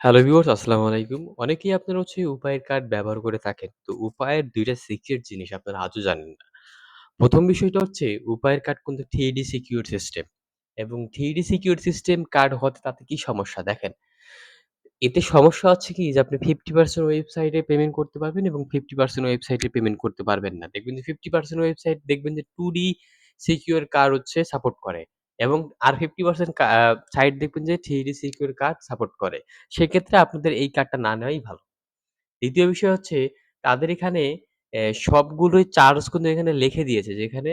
Hello viewers আসসালামু আলাইকুম। অনেকেই আপনারা উপায়ের কার্ড ব্যবহার করে থাকেন। তো উপায়ের ২ টা সিক্রেট জিনিস আপনারা আজও জানেন না। ১ম বিষয়টা উপায়ের কার্ড কিন্তু 3D সিকিউর সিস্টেম এবং 3D সিকিউর সিস্টেম কার্ড হতে তাতে কি সমস্যা দেখেন। এতে সমস্যা হচ্ছে কি যে আপনি 50% ওয়েবসাইটে পেমেন্ট করতে পারবেন এবং 50% ওয়েবসাইটে পেমেন্ট করতে পারবেন না। দেখবেন যে 50% ওয়েবসাইট দেখবেন যে 2D সিকিউর কার্ড সাপোর্ট করে এবং আর 50% সাইট দেখবেন যে 3D সিকিউর কার্ড সাপোর্ট করে। সেক্ষেত্রে আপনাদের এই কার্ডটা না নেওয়াই ভালো। ২য় বিষয় তাদের এখানে সবগুলোই চার্জ কিন্তু এখানে লিখে দিয়েছে যে এখানে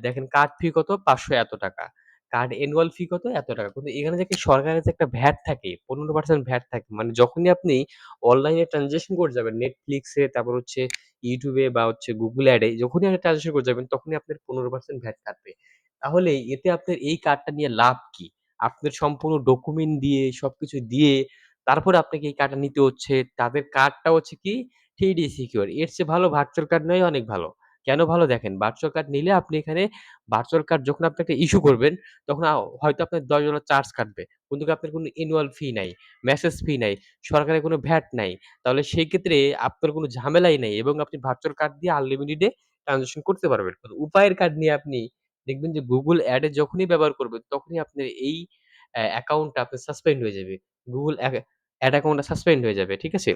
দেখেন কার্ড ফি কত? ৫০০ এত টাকা। কার্ড অ্যানুয়াল ফি কত? এত টাকা। কিন্তু এখানে যে একটা সরকারের যে একটা ভ্যাট থাকে, ১৫% ভ্যাট থাকে। মানে যখনই আপনি অনলাইনে ট্রান্সেকশন করে যাবেন Netflix এ তারপর YouTube এ বা Google Ad এ যখনই আপনি ট্রান্সেকশন করে যাবেন তখনই আপনার ১৫% ভ্যাট কাটবে। তাহলে এতে আপনার এই কার্ডটা নিয়ে লাভ কি? আপনার সম্পূর্ণ ডকুমেন্ট দিয়ে সবকিছু দিয়ে তারপরে আপনাকে এই কার্ডটা নিতে হচ্ছে। তাদের কার্ডটা কি 3D সিকিউর। এর চেয়ে ভালো ভার্চুয়াল কার্ড নেওয়াই অনেক ভালো। কেন ভালো দেখেন, ভার্চুয়াল কার্ড নিলে আপনি এখানে ভার্চুয়াল কার্ড যখন আপনি একটা ইস্যু করবেন, তখন হয়তো আপনার $১০ চার্জ কাটবে। কিন্তু আপনার কোনো অ্যানুয়াল ফি নাই, মেসেজ ফি নাই, সরকারের কোনো ভ্যাট নাই। তাহলে সেই ক্ষেত্রে আপনার কোনো ঝামেলাই নাই এবং আপনি ভার্চুয়াল কার্ড দিয়ে আনলিমিটেড ট্রান্সেকশন করতে পারবেন। কিন্তু উপায়ের কার্ড নিয়ে আপনি দেখবেন যে Google Ad এ যখনই ব্যবহার করবেন, তখনই আপনার এই অ্যাকাউন্টটা আপনার সাসপেন্ড হয়ে যাবে। Google অ্যাড অ্যাকাউন্টটা সাসপেন্ড হয়ে যাবে। ঠিক আছে?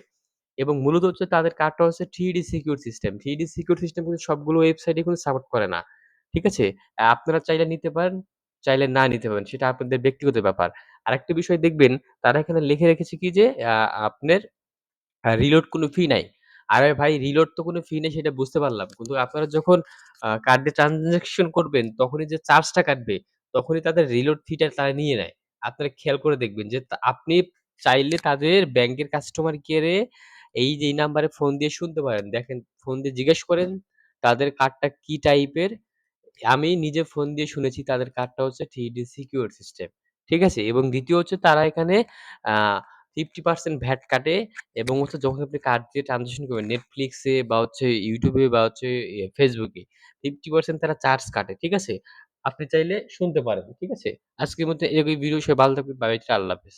এবং মূলত তাদের কার্ডটা 3D secure system. 3D secure system কিন্তু সবগুলো ওয়েবসাইটে কিন্তু সাপোর্ট করে না। ঠিক আছে? আপনারা চাইলে নিতে পারেন, চাইলে না নিতে পারেন। সেটা আপনাদের ব্যক্তিগত ব্যাপার। আরেকটা বিষয় দেখবেন তারা এখানে লিখে রেখেছে কি যে আপনার রিলোড কোনো ফি নাই। আরে ভাই রিলোড তো কোনো ফি নেই সেটা বুঝতে পারলাম। কিন্তু আপনারা যখন কার্ড দিয়ে ট্রান্সেকশন করবেন তখনই যে চার্জটা কাটবে, তখনই তাদের রিলোড ফিটা তারা নিয়ে নেয়। আপনারা খেয়াল করে দেখবেন যে আপনি চাইলে তাদের ব্যাংকের কাস্টমার কেয়ারে এই নাম্বারে ফোন দিয়ে শুনতে পারেন। দেখেন ফোন দিয়ে জিজ্ঞেস করেন তাদের কার্ডটা কি টাইপের। আমি নিজে ফোন দিয়ে শুনেছি তাদের কার্ডটা 3D সিকিউর সিস্টেম। ঠিক আছে? এবং ২য় তারা এখানে আ 50% ভ্যাট কাটে এবং যখন আপনি কার্ড দিয়ে ট্রান্সেকশন করবেন Netflix এ বা YouTube এ বা Facebook এ 50% তারা চার্জ কাটে। ঠিক আছে? আপনি চাইলে শুনতে পারেন। ঠিক আছে? আজকের মতো এই ভিডিও সবাই ভালো থাকবেন। By, by. আল্লাহ হাফেজ।